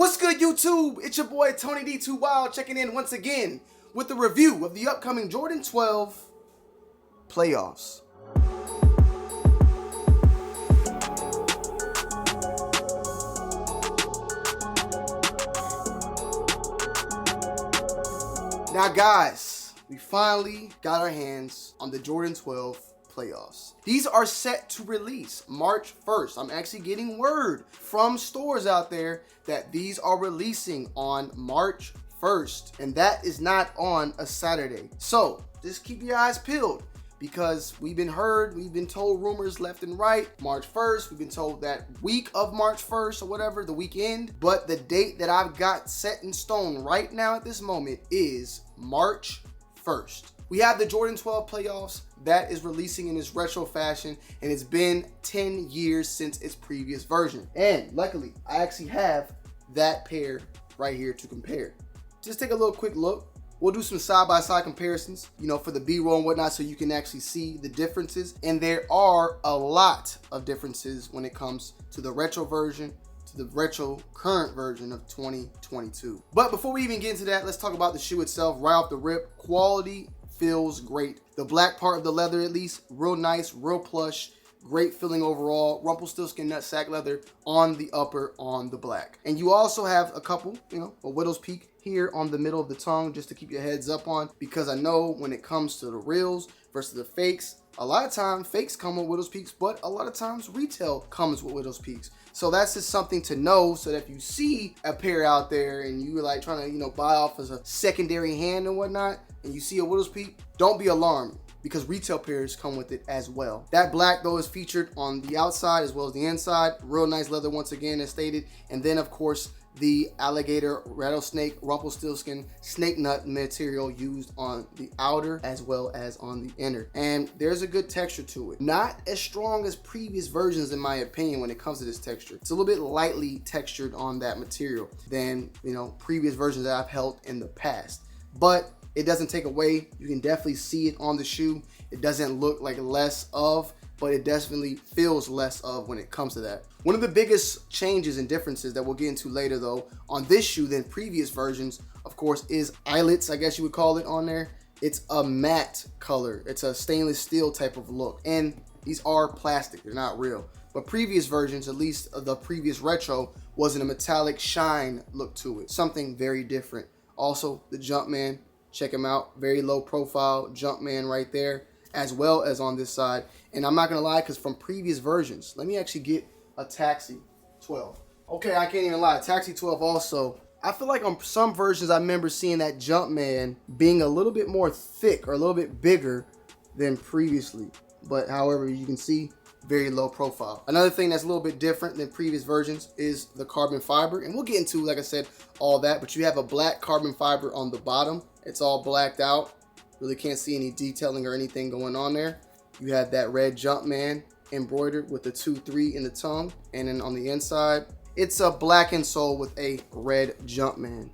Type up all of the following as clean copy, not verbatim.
What's good, YouTube? It's your boy Tony D2 Wild checking in once again with a review of the upcoming Jordan 12 playoffs. Now guys, we finally got our hands on the Jordan 12 playoffs. These are set to release March 1st. I'm actually getting word from stores out there that these are releasing on March 1st, and that is not on a Saturday. So just keep your eyes peeled, because we've been told rumors left and right. March 1st, we've been told that week of March 1st or whatever, the weekend. But the date that I've got set in stone right now at this moment is March 1st. We have the Jordan 12 playoffs that is releasing in this retro fashion, and it's been 10 years since its previous version. And luckily, I actually have that pair right here to compare. Just take a little quick look. We'll do some side-by-side comparisons, for the B-roll and whatnot, so you can actually see the differences. And there are a lot of differences when it comes to the retro version to the retro current version of 2022. But before we even get into that, let's talk about the shoe itself right off the rip. Quality feels great. The black part of the leather, at least, real nice, real plush. Great feeling overall. Rumpelstiltskin nutsack leather on the upper on the black. And you also have a couple, a widow's peak here on the middle of the tongue, just to keep your heads up on, because I know when it comes to the reals versus the fakes, a lot of times fakes come with widow's peaks, but a lot of times retail comes with widow's peaks. So that's just something to know, so that if you see a pair out there and you like trying to, buy off as a secondary hand and whatnot, and you see a widow's peak, don't be alarmed, because retail pairs come with it as well. That black though is featured on the outside as well as the inside. Real nice leather once again, as stated. And then of course the alligator, rattlesnake, rumpelstiltskin, snake nut material used on the outer as well as on the inner. And there's a good texture to it. Not as strong as previous versions in my opinion when it comes to this texture. It's a little bit lightly textured on that material than previous versions that I've held in the past. But it doesn't take away. You can definitely see it on the shoe. It doesn't look like less of, but it definitely feels less of when it comes to that. One of the biggest changes and differences that we'll get into later though on this shoe than previous versions, of course, is eyelets, I guess you would call it on there. It's a matte color. It's a stainless steel type of look. And these are plastic, they're not real. But previous versions, at least the previous retro, was in a metallic shine look to it. Something very different. Also, the Jumpman, check him out. Very low profile Jumpman right there, as well as on this side. And I'm not gonna lie, because from previous versions, let me actually get a Taxi 12. Okay, I can't even lie. Taxi 12 also, I feel like on some versions I remember seeing that Jumpman being a little bit more thick or a little bit bigger than previously. But however, you can see, very low profile. Another thing that's a little bit different than previous versions is the carbon fiber. And we'll get into, like I said, all that. But you have a black carbon fiber on the bottom. It's all blacked out. Really can't see any detailing or anything going on there. You have that red Jumpman embroidered with the 2-3 in the tongue. And then on the inside, it's a black insole with a red Jumpman.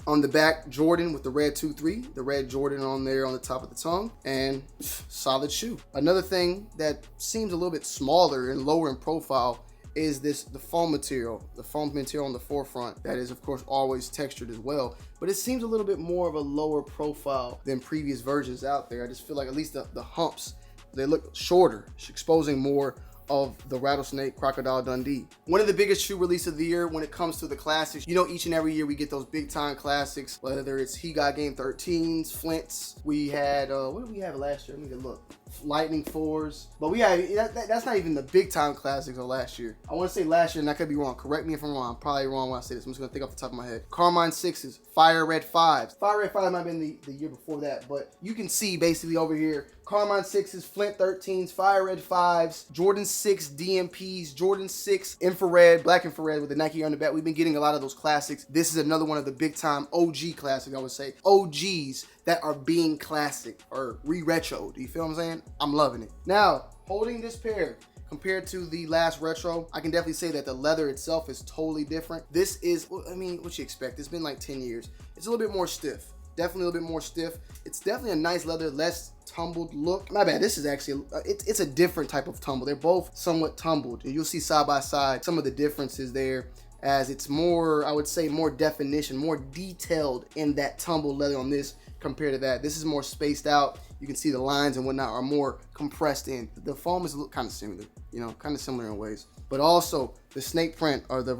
On the back, Jordan with the red 2-3, the red Jordan on there on the top of the tongue, and solid shoe. Another thing that seems a little bit smaller and lower in profile is the foam material. The foam material on the forefront, that is of course always textured as well, but it seems a little bit more of a lower profile than previous versions out there. I just feel like at least the humps, they look shorter, exposing more of the rattlesnake Crocodile Dundee. One of the biggest shoe release of the year when it comes to the classics. Each and every year we get those big time classics, whether it's He Got Game 13s, Flints. We had, what did we have last year? Let me look. Lightning 4s. But we had, that's not even the big time classics of last year. I want to say last year, and I could be wrong. Correct me if I'm wrong. I'm probably wrong when I say this. I'm just going to think off the top of my head. Carmine 6s, Fire Red 5s. Fire Red 5 might have been the year before that, but you can see basically over here, Carmine 6s, Flint 13s, Fire Red 5s, Jordan 6 DMPs, Jordan 6 infrared, black infrared with the Nike on the back. We've been getting a lot of those classics. This is another one of the big time OG classics, I would say. OGs that are being classic or re-retroed. You feel what I'm saying? I'm loving it. Now, holding this pair compared to the last retro, I can definitely say that the leather itself is totally different. This is, what you expect? It's been like 10 years. It's a little bit more stiff. Definitely a little bit more stiff. It's definitely a nice leather, less tumbled look. My bad, this is actually, it's a different type of tumble. They're both somewhat tumbled. You'll see side by side some of the differences there as it's more, I would say, more definition, more detailed in that tumbled leather on this compared to that. This is more spaced out. You can see the lines and whatnot are more compressed in. The foam is kind of similar, you know, kind of similar in ways. But also the snake print, or the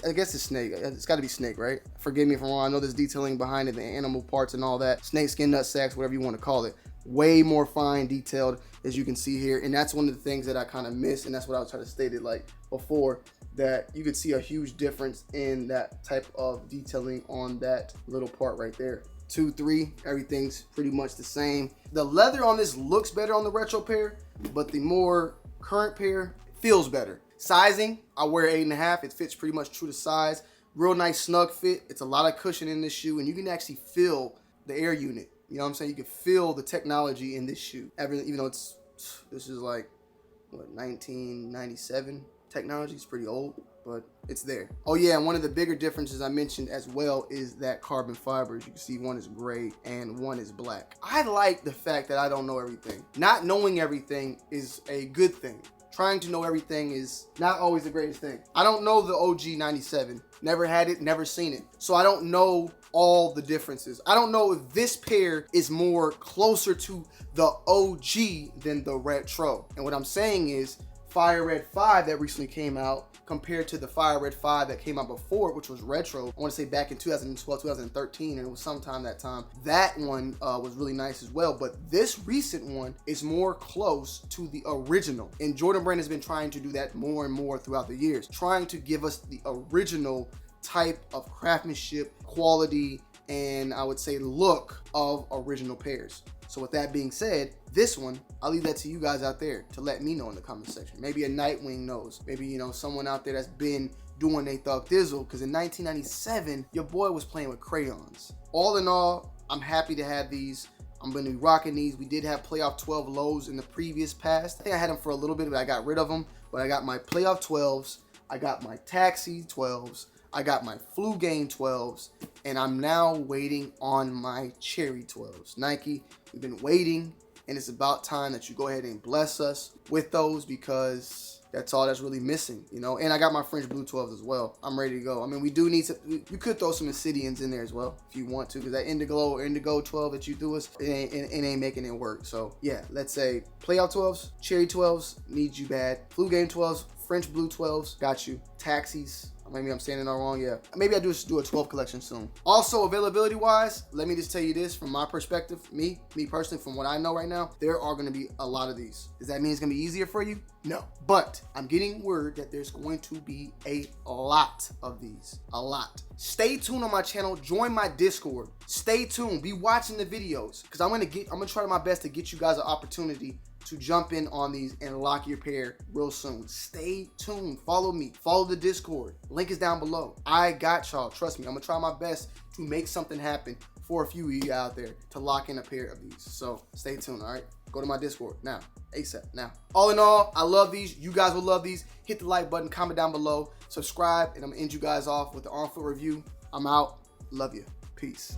I guess it's snake. It's got to be snake, right? Forgive me if I'm wrong. I know there's detailing behind it, the animal parts and all that. Snake skin, nut sacks, whatever you want to call it. Way more fine detailed, as you can see here. And that's one of the things that I kind of miss, and that's what I was trying to state it like before, that you could see a huge difference in that type of detailing on that little part right there. 2, 3, everything's pretty much the same. The leather on this looks better on the retro pair, but the more current pair feels better. Sizing, I wear 8.5. It fits pretty much true to size. Real nice snug fit. It's a lot of cushion in this shoe, and you can actually feel the air unit. You know what I'm saying? You can feel the technology in this shoe. Even though this is like, what, 1997 technology. It's pretty old, but it's there. Oh yeah, and one of the bigger differences I mentioned as well is that carbon fibers. You can see one is gray and one is black. I like the fact that I don't know everything. Not knowing everything is a good thing. Trying to know everything is not always the greatest thing. I don't know the OG 97. Never had it, never seen it. So I don't know all the differences. I don't know if this pair is more closer to the OG than the retro. And what I'm saying is Fire Red 5 that recently came out compared to the Fire Red 5 that came out before, which was retro. I want to say back in 2012, 2013, and it was sometime that time. That one was really nice as well, but this recent one is more close to the original. And Jordan Brand has been trying to do that more and more throughout the years, trying to give us the original type of craftsmanship, quality, and I would say look of original pairs. So with that being said, this one, I'll leave that to you guys out there to let me know in the comment section. Maybe a Nightwing knows. Maybe, you know, someone out there that's been doing a Thug Thizzle, because in 1997, your boy was playing with crayons. All in all, I'm happy to have these. I'm going to be rocking these. We did have playoff 12 lows in the previous past. I think I had them for a little bit, but I got rid of them. But I got my playoff 12s. I got my taxi 12s. I got my flu game 12s, and I'm now waiting on my cherry 12s. Nike, we've been waiting, and it's about time that you go ahead and bless us with those, because that's all that's really missing, you know. And I got my French blue 12s as well. I'm ready to go. I mean, we do need to, you could throw some Obsidians in there as well if you want to, because that indigo 12 that you threw us, it ain't making it work. So yeah, let's say playoff 12s, cherry 12s, need you bad. Flu game 12s, French blue 12s, got you. Taxis. Maybe I'm saying it all wrong, yeah. Maybe I do a 12 collection soon. Also, availability wise, let me just tell you this from my perspective, me personally, from what I know right now, there are gonna be a lot of these. Does that mean it's gonna be easier for you? No, but I'm getting word that there's going to be a lot of these, a lot. Stay tuned on my channel, join my Discord. Stay tuned, be watching the videos, because I'm gonna try my best to get you guys an opportunity to jump in on these and lock your pair real soon. Stay tuned, follow me, follow the Discord. Link is down below. I got y'all, trust me. I'm gonna try my best to make something happen for a few of you out there to lock in a pair of these. So stay tuned, all right? Go to my Discord now, ASAP, now. All in all, I love these. You guys will love these. Hit the like button, comment down below, subscribe, and I'm gonna end you guys off with the on-foot review. I'm out, love you, peace.